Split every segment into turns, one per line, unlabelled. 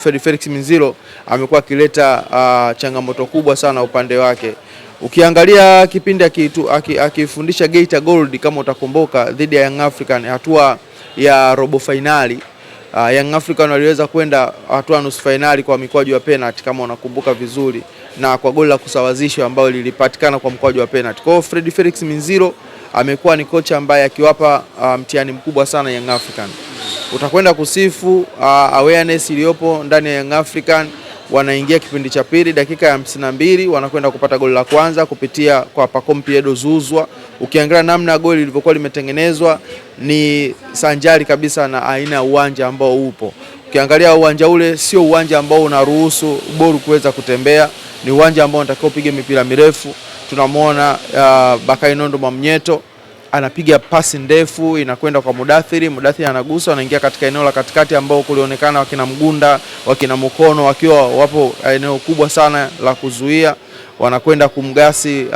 Felix Minziro amekuwa akileta changamoto kubwa sana upande wake. Ukiangalia kipindi akifundisha Geita Gold, kama utakumbuka, dhidi ya Young African, hatua ya robo finali, Young African waliweza kwenda hatua nusu finali kwa mikwaju wa penalty kama unakumbuka vizuri, na kwa goli la kusawazisha ambalo lilipatikana kwa mkwaju wa penalty. Kwa hiyo Felix Minziro amekuwa ni kocha ambaye akiwapa mtihani mkubwa sana Young African. Utakwenda kusifu awareness iliyopo ndani ya Young African. Wanaingia kipindi cha pili, dakika ya 52 wanakwenda kupata goli la kwanza kupitia kwa Pacome Pedro Zouzoua. Ukiangalia namna goli lilivyokuwa limetengenezwa ni sanjari kabisa na aina ya uwanja ambao upo. Ukiangalia uwanja ule sio uwanja ambao unaruhusu bora kuweza kutembea, ni uwanja ambao unatakiwa upige mipira mirefu. Tunamwona Bakari Nondo Mwamnyeto anapiga pasi ndefu inakwenda kwa Mudathiri anagusa, anaingia katika eneo la katikati ambao kulionekana wakina Mgunda, wakina Mukono wakiwa wapo eneo kubwa sana la kuzuia, wanakwenda kumgasi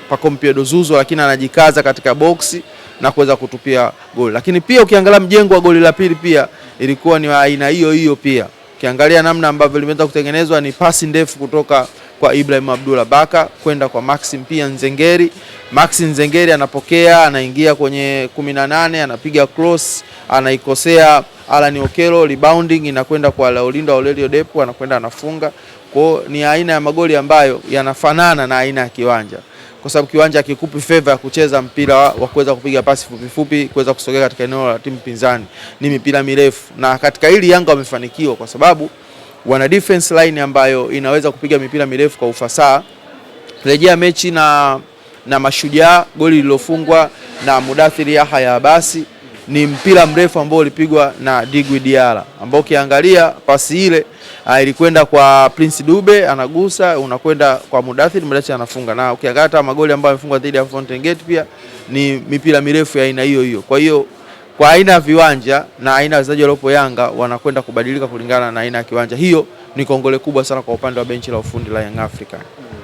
Pacome Pedro Zouzoua, lakini anajikaza katika boksi na kuweza kutupia goli. Lakini pia ukiangalia mjengo wa goli la pili pia ilikuwa ni aina hiyo pia. Ukiangalia namna ambavyo limeweza kutengenezwa ni pasi ndefu kutoka kwa Ibrahim Abdullah Baka kwenda kwa Maxim pia Nzengeri. Maxim Nzengeri anapokea, anaingia kwenye 18, anapiga cross, anaikosea Alan Okelo, rebounding inakwenda kwa Laurindo Aurelio Depo, anakwenda anafunga. Kwa ni aina ya magoli ambayo yanafanana na aina ya kiwanja, kwa sababu kiwanja kikupi favor ya kucheza mpira wa kuweza kupiga pasi fupi kuweza kusogea katika eneo la timu pinzani, ni mipira mirefu. Na katika hili Yanga wamefanikiwa kwa sababu wana defense line ambayo inaweza kupiga mipira mirefu kwa ufasaha. Rejea mechi na Mashujaa, goli lilofungwa na Mudathiri Yahya Abasi ni mpira mrefu ambao ulipigwa na Djigui Diarra, ambao ukiangalia pasi ile ilikwenda kwa Prince Dube, anagusa, unakwenda kwa Mudathiri anafunga. Na ukiangalia hata magoli ambayo yamefungwa dhidi ya Fountain Gate pia ni mipira mirefu ya aina hiyo. Kwa hiyo kwa aina ya viwanja na aina ya wachezaji waliopo Yanga wanakwenda kubadilika kulingana na aina ya kiwanja. Hiyo ni kongole kubwa sana kwa upande wa benchi la ufundi la Young African.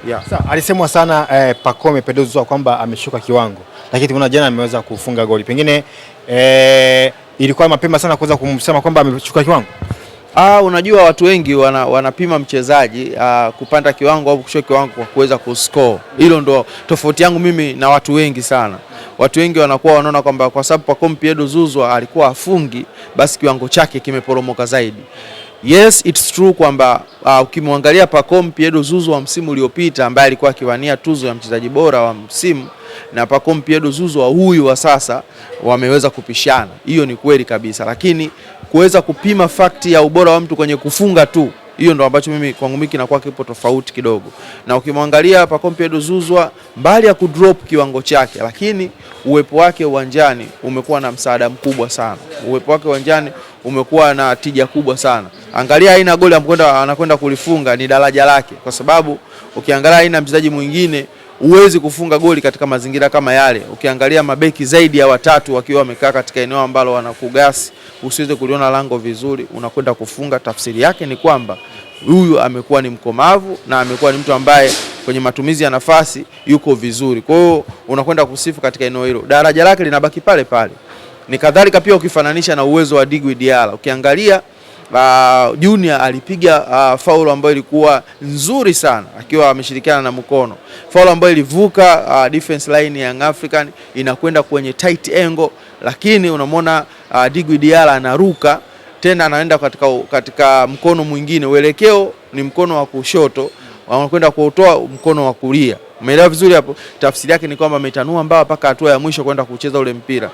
Yeah. Sasa alisemwa sana Pacome Pedro Zouzoua kwamba ameshuka kiwango, lakini kuna jana ameweza kufunga goli. Pengine ilikuwa mapema sana kuweza kumsema kwamba ameshuka kiwango.
Unajua watu wengi wanapima mchezaji kupanda kiwango au kushuka kiwango kwa kuweza kuscore. Hilo ndo tofauti yangu mimi na watu wengi sana. Watu wengi wanakuwa wanaona kwamba kwa sababu Pacome Pedro Zouzoua alikuwa afungi basi kiwango chake kimeporomoka zaidi. Yes, it's true kwamba ukimwangalia Pacome Pedro Zouzoua msimu uliopita ambaye alikuwa akiwania tuzo ya mchezaji bora wa msimu na Pacome Pedro Zouzoua huyu wa sasa wameweza kupishana. Hiyo ni kweli kabisa, lakini kuweza kupima fakti ya ubora wa mtu kwenye kufunga tu, hiyo ndo ambacho mimi kwangu mimi kinakuwa kipo tofauti kidogo. Na ukimwangalia Pacome Pedro Zouzoua mbali ya kudrop kiwango chake, lakini uwepo wake uwanjani umekuwa na msaada mkubwa sana. Uwepo wake uwanjani umekuwa na tija kubwa sana. Angalia aina goli anakwenda kulifunga ni daraja lake, kwa sababu ukiangalia aina mchezaji mwingine uwezi kufunga goli katika mazingira kama yale. Ukiangalia mabeki zaidi ya watatu wakiwa wamekaa katika eneo ambalo wanakugasi usiweze kuliona lango vizuri, unakwenda kufunga. Tafsiri yake ni kwamba huyu amekuwa ni mkomavu na amekuwa ni mtu ambaye kwenye matumizi ya nafasi yuko vizuri. Kwa hiyo unakwenda kusifu katika eneo hilo. Daraja lake linabaki pale pale. Ni kadhalika pia ukifananisha na uwezo wa Djigui Diarra. Ukiangalia Junior alipiga faulu ambayo ilikuwa nzuri sana akiwa ameshirikiana na Mukono. Faulu ambayo ilivuka defense line ya Young African inakwenda kwenye tight angle, lakini unamwona Djigui Diarra anaruka tena anaenda katika mkono mwingine. Uelekeo ni mkono wa kushoto, wanakwenda kutoa mkono wa kulia. Umeelewa vizuri hapo? Tafsiri yake ni kwamba ametanua mbao mpaka hatua ya mwisho kwenda kucheza ule mpira.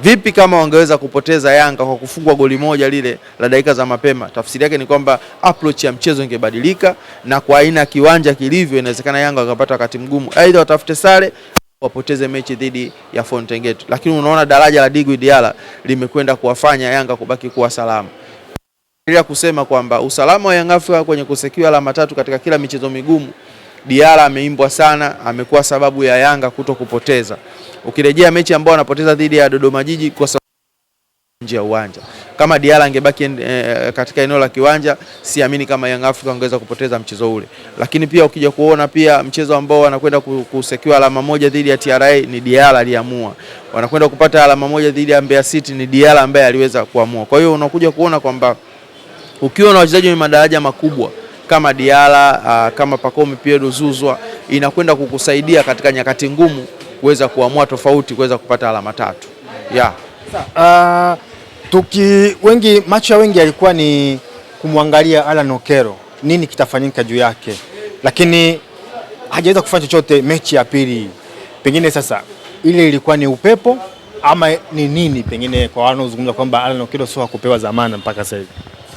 Vipi kama wangeweza kupoteza Yanga kwa kufungwa goli moja lile la dakika za mapema? Tafsiri yake ni kwamba approach ya mchezo ingebadilika, na kwa aina kiwanja kilivyo inawezekana Yanga wakapata wakati mgumu, aidha watafute sare wapoteze mechi dhidi ya Fountain Gate. Lakini unaona daraja la Djigui Diarra limekwenda kuwafanya Yanga kubaki kuwa salama. Bila kusema kwamba usalama wa Young Africa kwenye kusekiwa alama 3 katika kila michezo migumu, Diarra ameimbwa sana, amekuwa sababu ya Yanga kuto kupoteza. Ukirejea mechi ambayo anapoteza dhidi ya Dodoma Jiji kwa sababu nje ya uwanja, kama Diarra angebaki katika eneo la kiwanja, siamini kama Young Africa wangeweza kupoteza mchezo ule. Lakini pia ukija kuona pia mchezo ambao wanakwenda kusekiwa alama 1 dhidi ya TRA ni Diarra aliamua. Wanakwenda kupata alama 1 dhidi ya Mbeya City ni Diarra ambaye aliweza kuamua. Kwa hiyo unakuja kuona kwamba Ukiwa na wachezaji wenye madaraja makubwa kama Diala, kama Pacome Pedro Zouzoua, inakwenda kukusaidia katika nyakati ngumu kuweza kuamua tofauti, kuweza kupata alama 3.
Macho ya wengi yalikuwa ni kumwangalia Alan Okello, nini kitafanyika juu yake, lakini hajaweza kufanya chochote mechi ya pili. Pengine sasa ile ilikuwa ni upepo ama ni nini? Pengine kwa wanaozungumza kwamba Alan Okello sio kupewa zamana mpaka sasa hivi.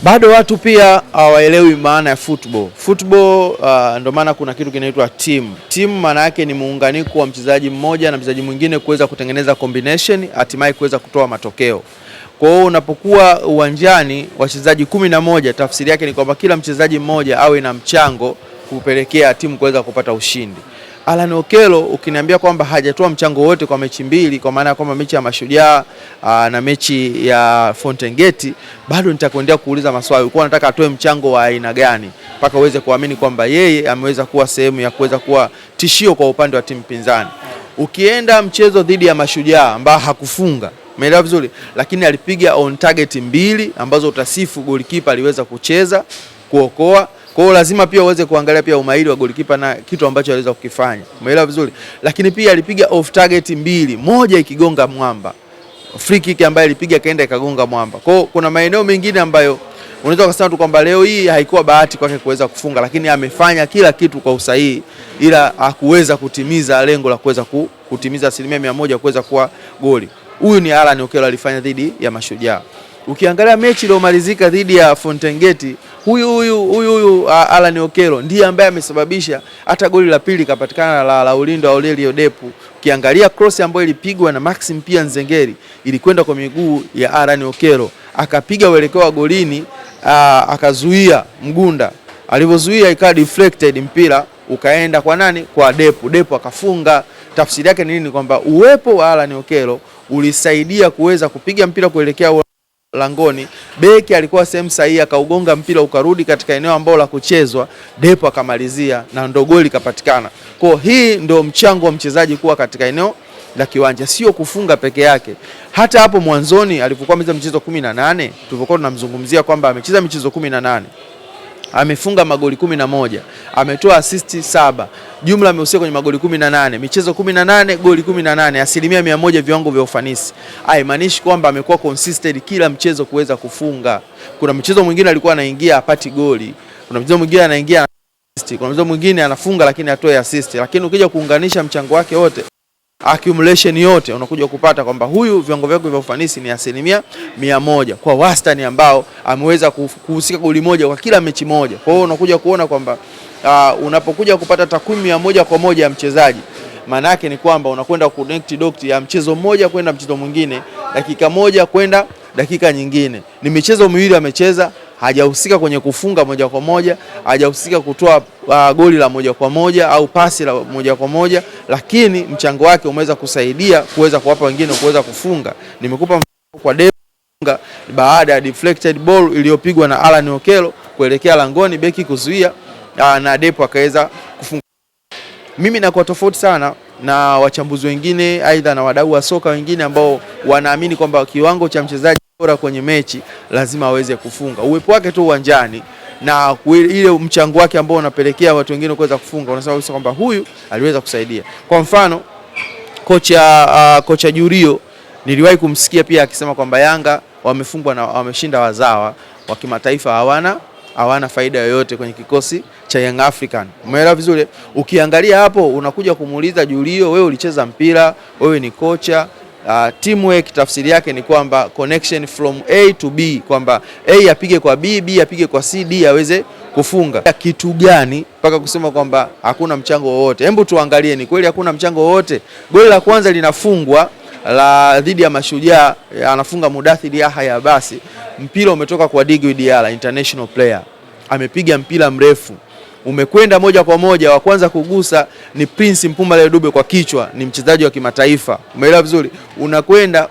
Bado watu pia hawaelewi maana ya football. Football ndio maana kuna kitu kinaitwa team. Team maana yake ni muunganiko wa mchezaji mmoja na mchezaji mwingine kuweza kutengeneza combination, hatimaye kuweza kutoa matokeo. Kwa hiyo unapokuwa uwanjani wachezaji 11, tafsiri yake ni kwamba kila mchezaji mmoja awe na mchango kupelekea timu kuweza kupata ushindi. Alan Okello ukiniambia kwamba hajatoa mchango wote kwa mechi mbili, kwa maana kwamba mechi ya Mashujaa na mechi ya Fountain Gate, bado nitakwenda kuuliza maswali. Ulikuwa unataka atoe mchango wa aina gani mpaka uweze kuamini kwamba yeye ameweza kuwa sehemu ya kuweza kuwa tishio kwa upande wa timu pinzani? Ukienda mchezo dhidi ya Mashujaa ambao hakufunga, umeelewa vizuri, lakini alipiga on target 2 ambazo utasifu goalkeeper aliweza kucheza kuokoa. Kwa hiyo lazima pia uweze kuangalia pia umahiri wa goalkeeper na kitu ambacho aliweza kukifanya. Umeelewa vizuri? Lakini pia alipiga off target 2, moja ikigonga mwamba. Free kick ambayo alipiga kaenda ikagonga mwamba. Kwa hiyo kuna maeneo mengine ambayo unaweza kusema tu kwamba leo hii haikuwa bahati kwake kuweza kufunga, lakini amefanya kila kitu kwa usahihi, ila hakuweza kutimiza lengo la kuweza kutimiza 100% kuweza kuwa goli. Huyu ni Alan Okello alifanya dhidi ya Mashujaa. Ukiangalia mechi iliyomalizika dhidi ya Fountain Gate, huyu Alan Okello ndiye ambaye amesababisha hata goli la pili kapatikana la ulindo wa Aurelio Depu. Ukiangalia cross ambayo ilipigwa na Maxim pia Nzengeri ilikwenda kwa miguu ya Alan Okello, akapiga uelekeo wa golini, akazuia Mgunda. Alipozuia ikawa deflected, mpira ukaenda kwa nani? Kwa Depu. Depu akafunga. Tafsiri yake ni nini? Kwamba uwepo wa Alan Okello ulisaidia kuweza kupiga mpira kuelekea langoni. Beki alikuwa sehemu sahihi, akaugonga mpira ukarudi katika eneo ambalo la kuchezwa, Depo akamalizia na ndo goli kapatikana. Kwa hii ndio mchango wa mchezaji kuwa katika eneo la kiwanja, sio kufunga peke yake. Hata hapo mwanzoni alipokuwa amecheza michezo 18, tulipokuwa tunamzungumzia kwamba amecheza michezo 18, amefunga magoli 11, ametoa assist 7, jumla amehusika kwenye magoli 18, michezo 18, goli 18, 100% viwango vya ufanisi. Haimaanishi kwamba amekuwa consistent kila mchezo kuweza kufunga. Kuna mchezo mwingine alikuwa anaingia apati goli, kuna mchezo mwingine anaingia assist, kuna mchezo mwingine anafunga lakini atoe assist. Lakini ukija kuunganisha mchango wake wote, accumulation yote, unakuja kupata kwamba huyu viwango vyake vya ufanisi ni 100% kwa wastani ambao ameweza kuhusika goli moja kwa kila mechi moja. Kwa hiyo unakuja kuona kwamba unapokuja kupata takwimu ya moja kwa moja ya mchezaji, maana yake ni kwamba unakwenda connect dot ya mchezo mmoja kwenda mchezo mwingine, dakika moja kwenda dakika nyingine. Ni michezo miwili amecheza, hajahusika kwenye kufunga moja kwa moja, hajahusika kutoa goli la moja kwa moja au pasi la moja kwa moja, lakini mchango wake umeweza kusaidia kuweza kuwapa wengine kuweza kufunga. Nimekupa mfano kwa Depu baada ya deflected ball iliyopigwa na Alan Okello kuelekea langoni, beki kuzuia na Depu akaweza kufunga. Mimi nakuwa tofauti sana na wachambuzi wengine aidha na wadau wa soka wengine ambao wanaamini kwamba kiwango cha mchezaji bora kwenye mechi lazima aweze kufunga. Uwepo wake tu uwanjani na ile mchango wake ambao unapelekea watu wengine kuweza kufunga, unasema kwamba huyu aliweza kusaidia. Kwa mfano kocha Jurio niliwahi kumsikia pia akisema kwamba Yanga wamefungwa na wameshinda wazawa wa kimataifa, hawana faida yoyote kwenye kikosi cha Young African. Umeelewa vizuri? Ukiangalia hapo unakuja kumuuliza Jurio, wewe ulicheza mpira, wewe ni kocha. Teamwork tafsiri yake ni kwamba connection from A to B, kwamba A apige kwa B, B apige kwa C, D aweze kufunga. Kitu gani mpaka kusema kwamba hakuna mchango wowote? Hebu tuangalie, ni kweli hakuna mchango wowote? Goli la kwanza linafungwa la dhidi ya Mashujaa, anafunga Mudathir Yahya, basi mpira umetoka kwa Djigui Diarra, international player, amepiga mpira mrefu umekwenda moja kwa moja. Wa kwanza kugusa ni Prince Mpumalelo Dube kwa kichwa, ni mchezaji wa kimataifa. Umeelewa vizuri? Unakwenda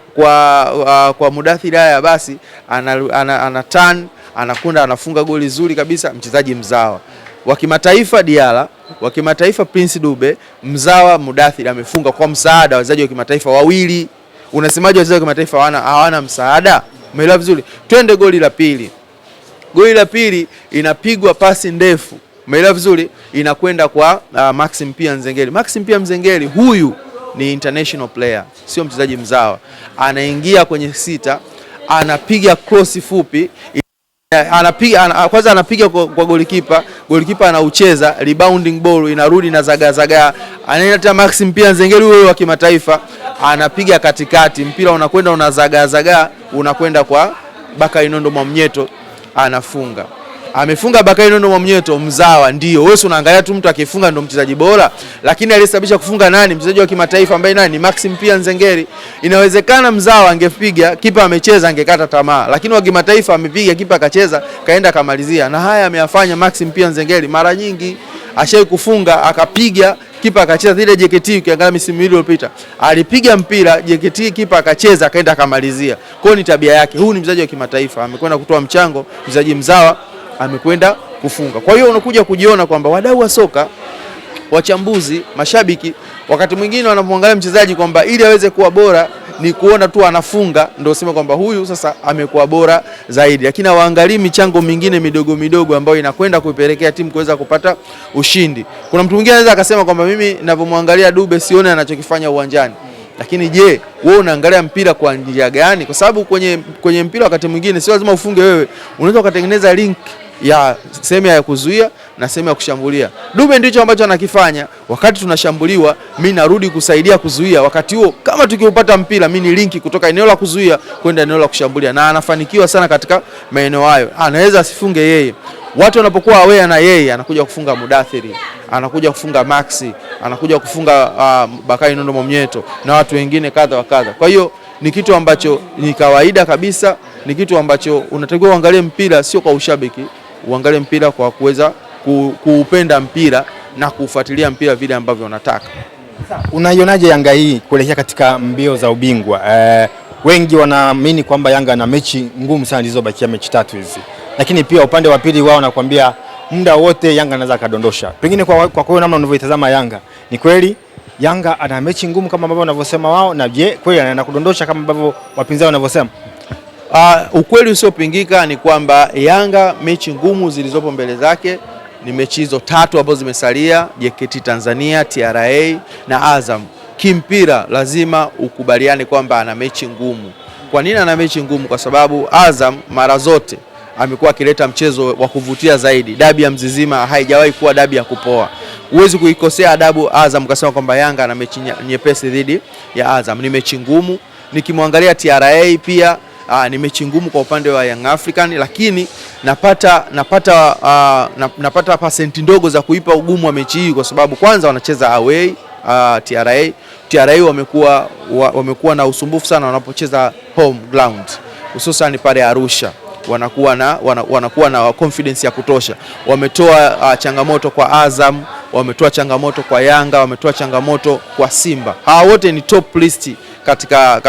kwa Mudathir Yahya, basi ana turn, anakwenda anafunga goli zuri kabisa, mchezaji mzawa wa kimataifa Diarra, wa kimataifa Prince Dube, mzawa Mudathir amefunga kwa msaada wa wachezaji wa kimataifa wawili. Unasemaje wachezaji wa kimataifa hawana msaada? Umeelewa vizuri? Twende goli la pili. Goli la pili inapigwa pasi ndefu, umeelewa vizuri, inakwenda kwa Maxim Pia Nzengeli. Maxim Pia Nzengeli huyu ni international player, sio mchezaji mzawa. Anaingia kwenye sita, anapiga cross fupi, kwanza anapiga kwa golikipa anaucheza, rebounding ball inarudi na zaga, anaenda Maxim Pia Nzengeli huyo wa kimataifa, anapiga katikati, mpira unakwenda unazaga, unakwenda kwa Bakari Nondo Mwamnyeto, anafunga. Amefunga Bakari Nondo Mwamnyeto, mzawa ndio. Wewe unaangalia tu mtu akifunga ndio mchezaji bora, lakini alisababisha kufunga nani? Mchezaji wa kimataifa ambaye nani? Maxim Pia Nzengeli. Inawezekana mzawa angepiga, kipa amecheza, angekata tamaa, lakini wa kimataifa amepiga, kipa akacheza, kaenda kamalizia. Na haya ameyafanya Maxim Pia Nzengeli mara nyingi. Ashai kufunga akapiga, kipa akacheza. Zile JKT ukiangalia misimu ile iliyopita, alipiga mpira JKT, kipa akacheza, kaenda kamalizia. Kwa hiyo ni tabia yake. Huyu ni mchezaji wa kimataifa, amekwenda kutoa mchango, mchezaji mzawa amekwenda kufunga. Kwa hiyo unakuja kujiona kwamba wadau wa soka, wachambuzi, mashabiki, wakati mwingine wanamwangalia mchezaji kwamba ili aweze kuwa bora ni kuona tu anafunga ndio useme kwamba huyu sasa amekuwa bora zaidi, lakini hawaangalii michango mingine midogo ambayo inakwenda kuipelekea timu kuweza kupata ushindi. Kuna mtu mwingine anaweza akasema kwamba mimi ninapomwangalia Dube sione anachokifanya uwanjani. Lakini je, wewe unaangalia mpira kwa njia gani? Kwa sababu kwenye mpira wakati mwingine sio lazima ufunge wewe. Unaweza ukatengeneza link ya sehemu ya kuzuia na sehemu ya kushambulia. Dube ndicho ambacho anakifanya. Wakati tunashambuliwa, mimi narudi kusaidia kuzuia. Wakati huo kama tukiupata mpira, mimi ni linki kutoka eneo la kuzuia kwenda eneo la kushambulia, na anafanikiwa sana katika maeneo hayo. Anaweza asifunge yeye. Watu wanapokuwa aware na yeye, anakuja kufunga Mudathiri, anakuja kufunga Maxi, anakuja kufunga Bakari Nondo Mwamnyeto na watu wengine kadha wa kadha. Kwa hiyo ni kitu ambacho ni kawaida kabisa, ni kitu ambacho unatakiwa uangalie mpira sio kwa ushabiki, uangalie mpira kwa kuweza kuupenda mpira na kufuatilia mpira vile ambavyo unataka.
Unaionaje Yanga hii kuelekea katika mbio za ubingwa? Wengi wanaamini kwamba Yanga ana mechi ngumu sana zilizobakia, mechi 3 hizi. Lakini pia upande wa pili wao nakwambia muda wote Yanga anaweza kadondosha. Pengine kwa kweli namna unavyoitazama Yanga, ni kweli Yanga ana mechi ngumu kama ambavyo wanavyosema wao, na je, kweli anaenda kudondosha kama ambavyo wapinzani wanavyosema?
Ukweli usiopingika ni kwamba Yanga mechi ngumu zilizopo mbele zake ni mechi hizo 3 ambazo zimesalia, JKT Tanzania, TRA na Azam. Kimpira lazima ukubaliane kwamba ana mechi ngumu. Kwa nini ana mechi ngumu? Kwa sababu Azam mara zote amekuwa akileta mchezo wa kuvutia zaidi. Dabi ya Mzizima haijawahi kuwa dabi ya kupoa. Huwezi kuikosea adabu Azam ukasema kwamba Yanga ana mechi nyepesi dhidi ya Azam. Ni mechi ngumu. Nikimwangalia TRA pia ni mechi ngumu kwa upande wa Young African, lakini napata pasenti ndogo za kuipa ugumu wa mechi hii kwa sababu kwanza wanacheza away. TRA wamekuwa na usumbufu sana wanapocheza home ground, hususan pale Arusha. Wanakuwa na confidence ya kutosha. Wametoa changamoto kwa Azam, wametoa changamoto kwa Yanga, wametoa changamoto kwa Simba. Hawa wote ni top list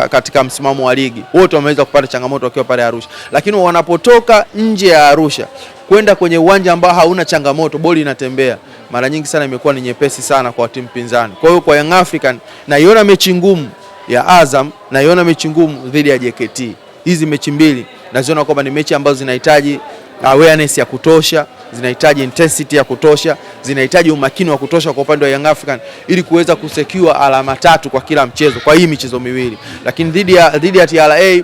katika msimamo wa ligi. Wote wameweza kupata changamoto wakiwa pale Arusha. Lakini wanapotoka nje ya Arusha kwenda kwenye uwanja ambao hauna changamoto, boli inatembea, mara nyingi sana imekuwa ni nyepesi sana kwa timu pinzani. Kwa hiyo kwa Young African naiona mechi ngumu ya Azam, naiona mechi ngumu dhidi ya JKT. Hizi mechi mbili naziona kwamba ni mechi ambazo zinahitaji awareness ya kutosha, zinahitaji intensity ya kutosha, zinahitaji umakini wa kutosha kwa upande wa Young African ili kuweza kusecure alama 3 kwa kila mchezo kwa hii michezo miwili. Lakini dhidi ya TRA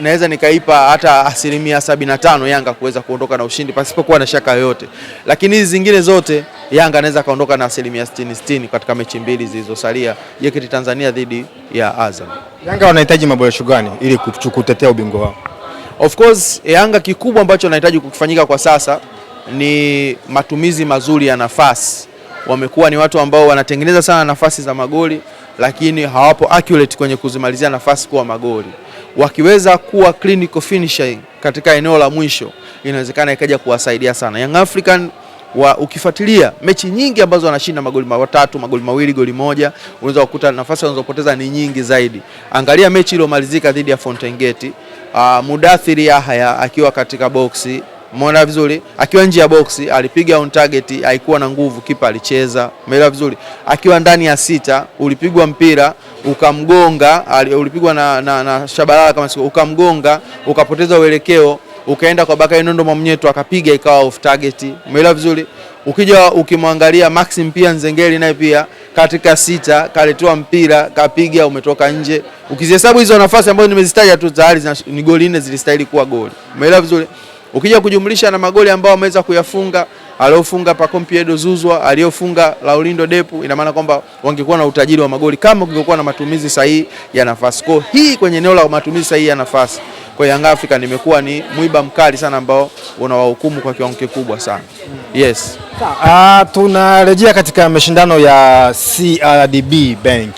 naweza nikaipa hata 75% Yanga kuweza kuondoka na ushindi pasipokuwa na shaka yoyote. Lakini hizi zingine zote Yanga anaweza kaondoka na 60% katika mechi mbili zilizosalia, JKT Tanzania dhidi ya Azam.
Yanga wanahitaji maboresho gani ili kutetea ubingwa wao?
Of course Yanga kikubwa ambacho wanahitaji kufanyika kwa sasa ni matumizi mazuri ya nafasi. Wamekuwa ni watu ambao wanatengeneza sana nafasi za magoli, lakini hawapo accurate kwenye kuzimalizia nafasi kuwa magoli. Wakiweza kuwa clinical finishing katika eneo la mwisho, inawezekana ikaja kuwasaidia sana. Young African ukifuatilia mechi nyingi ambazo wanashinda magoli 3, magoli 2, goli 1, unaweza kukuta nafasi wanazopoteza ni nyingi zaidi. Angalia mechi iliyomalizika dhidi ya Fountain Gate. Mudathiri Yahya akiwa katika boxi, umeona vizuri, akiwa nje ya boxi alipiga on target, haikuwa na nguvu, kipa alicheza, umeelewa vizuri. Akiwa ndani ya 6 ulipigwa mpira ukamgonga, ulipigwa na Shabalala kama sio, ukamgonga ukapoteza uelekeo, ukaenda kwa Bakari Nondo Mwamnyeto akapiga ikawa off target, umeelewa vizuri. Ukija ukimwangalia Maxim pia Nzengeli naye pia katika 6 kaletoa mpira kapiga umetoka nje. Ukizihesabu hizo nafasi ambazo nimezitaja tu tayari ni goli 4 zilistahili kuwa goli, umeelewa vizuri. Ukija kujumlisha na magoli ambao wameweza kuyafunga, aliofunga Pacome Pedro Zuzwa, aliofunga Laurindo Depu, ina maana kwamba wangekuwa na utajiri wa magoli kama kungekuwa na matumizi sahihi ya nafasi. Kwa hii kwenye eneo la matumizi sahihi ya nafasi kwa Young Africa nimekuwa ni mwiba mkali sana ambao unawahukumu kwa kiwango kikubwa sana. Yes.
Tunarejea katika mashindano ya CRDB Bank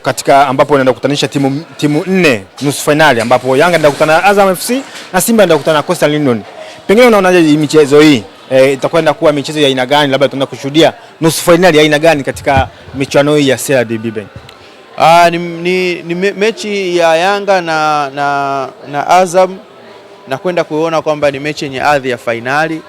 katika ambapo inaenda kukutanisha timu 4 nusu finali, ambapo Yanga inaenda kukutana na Azam FC na Simba inaenda kukutana na Coastal Union. Pengine unaonaje michezo hii itakwenda kuwa michezo ya aina gani, labda tunaenda kushuhudia nusu finali ya aina gani katika michuano hii ya CRDB Bank?
Ni mechi ya Yanga na Azam na kwenda kuona kwamba ni mechi yenye hadhi ya fainali.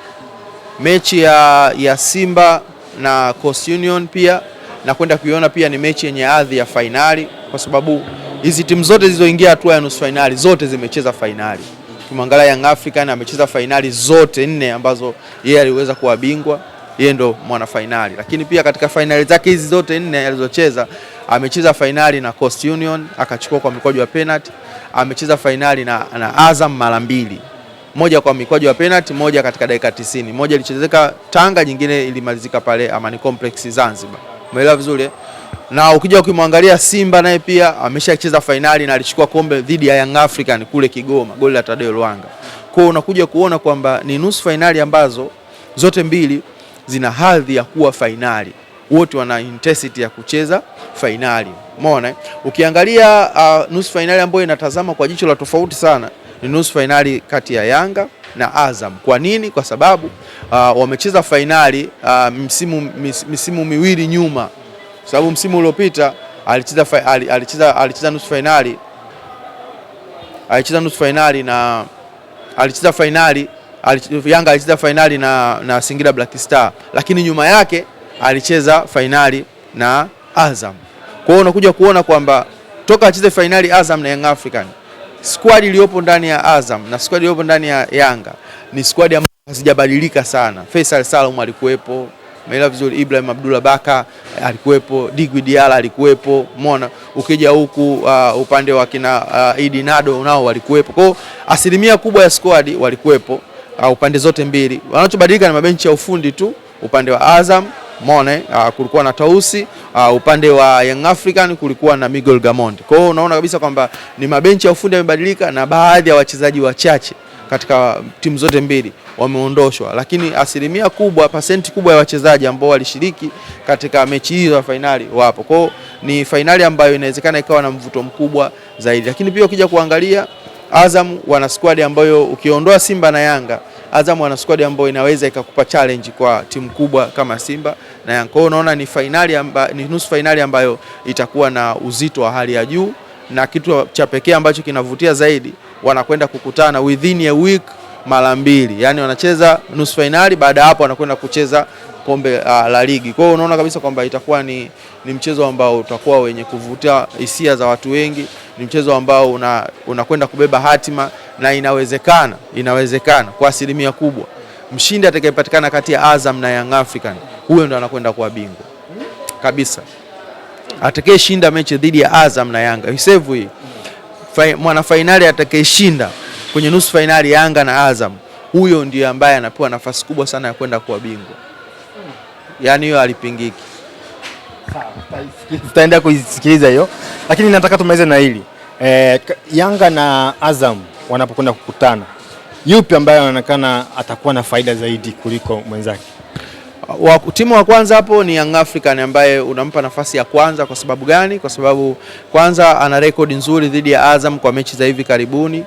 Mechi ya Simba na Coast Union pia na kwenda kuiona pia ni mechi yenye hadhi ya fainali, kwa sababu hizi timu zote zilizoingia hatua ya nusu fainali zote zimecheza fainali. Kimwangalia Young African amecheza fainali zote 4 ambazo yeye aliweza kuwa bingwa, yeye ndo mwana fainali. Lakini pia katika fainali zake hizi zote 4 alizocheza, amecheza fainali na Coast Union akachukua kwa mikwaju ya penalty, amecheza fainali na Azam mara 2. Moja kwa mikwaju ya penalty, moja katika dakika 90. Moja ilichezeka Tanga, nyingine ilimalizika pale Amani Complex Zanzibar. Umeelewa vizuri? Na ukija ukimwangalia Simba naye pia ameshacheza fainali na alichukua kombe dhidi ya Young African kule Kigoma, goli la Tadeo Lwanga. Kwa hiyo unakuja kuona kwamba ni nusu fainali ambazo zote mbili zina hadhi ya kuwa fainali. Wote wana intensity ya kucheza fainali. Umeona? Ukiangalia nusu fainali ambayo inatazama kwa jicho la tofauti sana ni nusu fainali kati ya Yanga na Azam. Kwa nini? Kwa sababu wamecheza fainali misimu miwili nyuma. Sababu msimu uliopita alicheza nusu fainali Yanga alicheza fainali na Singida Black Star, lakini nyuma yake alicheza fainali na Azam. Kwa hiyo unakuja kuona kwamba toka acheze fainali Azam na Young African, squad iliyopo ndani ya Azam na squad iliyopo ndani ya Yanga ni squad ambazo hazijabadilika sana. Faisal Salum alikuwepo, umeelewa vizuri, Ibrahim Abdullah Baka alikuwepo, Digwi Diala alikuwepo, umeona. Ukija huku upande wa kina Idi Nado nao walikuwepo. Kwa hiyo asilimia kubwa ya squad walikuwepo upande zote mbili. Wanachobadilika ni mabenchi ya ufundi tu. Upande wa Azam umeona kulikuwa na Tausi, upande wa Young African kulikuwa na Miguel Gamondi. Kwa hiyo unaona kabisa kwamba ni mabenchi ya ufundi yamebadilika na baadhi ya wachezaji wachache katika timu zote mbili wameondoshwa, lakini asilimia kubwa, pasenti kubwa ya wachezaji ambao walishiriki katika mechi hizo za fainali wapo. Kwa hiyo ni fainali ambayo inawezekana ikawa na mvuto mkubwa zaidi. Lakini pia ukija kuangalia Azam wana squad ambayo ukiondoa Simba na Yanga, Azam wana squad ambayo inaweza ikakupa challenge kwa timu kubwa kama Simba na Yanga. Kwa hiyo unaona ni nusu fainali ambayo itakuwa na uzito wa hali ya juu, na kitu cha pekee ambacho kinavutia zaidi, wanakwenda kukutana within a week mara 2. Yaani wanacheza nusu fainali, baada hapo wanakwenda kucheza kombe la ligi. Kwa hiyo unaona kabisa kwamba itakuwa ni mchezo ambao utakuwa wenye kuvutia hisia za watu wengi, ni mchezo ambao unakwenda kubeba hatima, na inawezekana kwa asilimia kubwa mshindi atakayepatikana kati ya Azam na Young African, huyo ndo anakwenda kuwa bingwa kabisa. Atakayeshinda mechi dhidi ya Azam na Yanga, hisevu hii mwana fainali atakayeshinda kwenye nusu fainali Yanga na Azam, huyo ndiye ambaye anapewa nafasi kubwa sana ya kwenda kuwa bingwa. Yaani hiyo alipingiki.
Tutaenda kuisikiliza hiyo, lakini nataka tumalize na hili. Yanga na Azam wanapokwenda kukutana, yupi ambaye anaonekana atakuwa na faida zaidi kuliko mwenzake?
Timu wa kwanza hapo ni Young African, ambaye unampa nafasi ya kwanza. Kwa sababu gani? Kwa sababu kwanza ana rekodi nzuri dhidi ya Azam kwa mechi za hivi karibuni,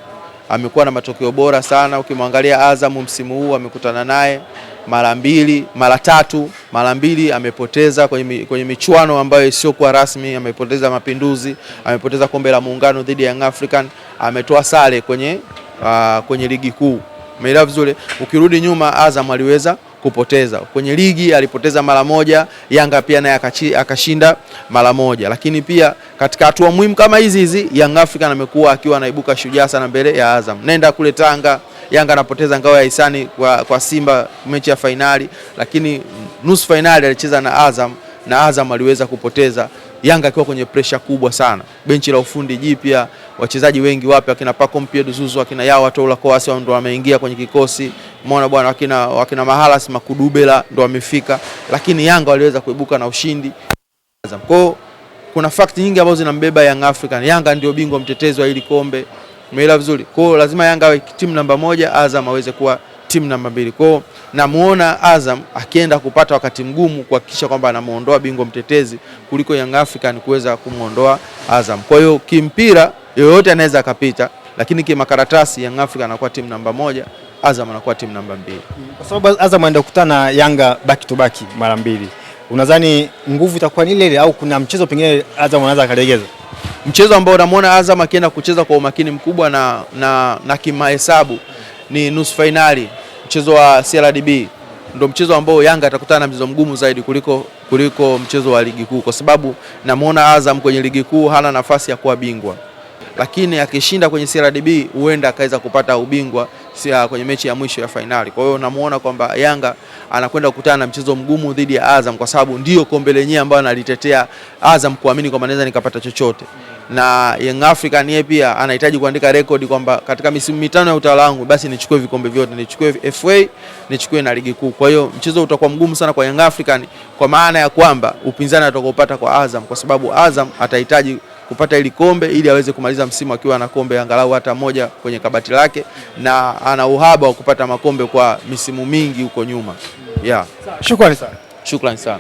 amekuwa na matokeo bora sana. Ukimwangalia Azam msimu huu amekutana naye mara 3, mara 2 amepoteza kwenye michuano ambayo isiyokuwa rasmi. Amepoteza Mapinduzi, amepoteza kombe la Muungano dhidi ya Young African, ametoa sare kwenye ligi kuu. Umeelewa vizuri? Ukirudi nyuma, Azam aliweza kupoteza kwenye ligi, alipoteza mara 1, Yanga pia naye akashinda mara 1. Lakini pia katika hatua muhimu kama hizi Young African amekuwa akiwa anaibuka shujaa sana mbele ya Azam. Nenda kule Tanga, Yanga anapoteza ngao ya hisani kwa Simba mechi ya fainali, lakini nusu fainali alicheza na Azam na Azam aliweza kupoteza. Yanga akiwa kwenye pressure kubwa sana, benchi la ufundi jipya, wachezaji wengi wapya, akina Paco Mpiedu Zuzu, akina Yao Atola Koasi ndo wameingia kwenye kikosi, umeona bwana, wakina Mahalas Makudubela ndo wamefika, lakini Yanga waliweza kuibuka na ushindi Azam. Kwa kuna fact nyingi ambazo zinambeba Young African. Yanga ndio bingwa mtetezi wa hili kombe, umeelewa vizuri. Kwa lazima Yanga awe timu namba 1, Azam aweze kuwa timu namba 2. Kwa namuona Azam akienda kupata wakati mgumu kuhakikisha kwamba anamuondoa bingwa mtetezi kuliko Young African kuweza kumuondoa Azam. Kwa hiyo kimpira yoyote anaweza akapita, lakini kimakaratasi Young African anakuwa timu namba 1, Azam anakuwa timu namba 2.
Kwa sababu Azam anaenda kukutana na Yanga back to back mara 2. Unadhani nguvu itakuwa ni ile au kuna mchezo pengine Azam anaweza akalegeza?
Mchezo ambao namuona Azam akienda kucheza kwa umakini mkubwa na kimahesabu ni nusu finali, mchezo wa CRDB. Ndio mchezo ambao Yanga atakutana na mchezo mgumu zaidi kuliko mchezo wa ligi kuu, kwa sababu namuona Azam kwenye ligi kuu hana nafasi ya kuwa bingwa, lakini akishinda kwenye CRDB huenda akaweza kupata ubingwa kwenye mechi ya mwisho ya fainali. Kwa hiyo namuona kwamba Yanga anakwenda kukutana na mchezo mgumu dhidi ya Azam, kwa sababu ndio kombe lenyewe ambalo analitetea Azam kuamini kwamba naweza nikapata chochote. Na Young African yeye pia anahitaji kuandika rekodi kwamba katika misimu 5 ya utawala wangu basi nichukue vikombe vyote, nichukue FA, nichukue na ligi kuu. Kwa hiyo mchezo utakuwa mgumu sana kwa Young African, kwa maana ya kwamba upinzani atakopata kwa Azam, kwa sababu Azam atahitaji kupata ili kombe ili aweze kumaliza msimu akiwa na kombe angalau hata moja kwenye kabati lake, na ana uhaba wa kupata makombe kwa misimu mingi huko nyuma. Yeah.
Shukrani sana.
Shukrani sana.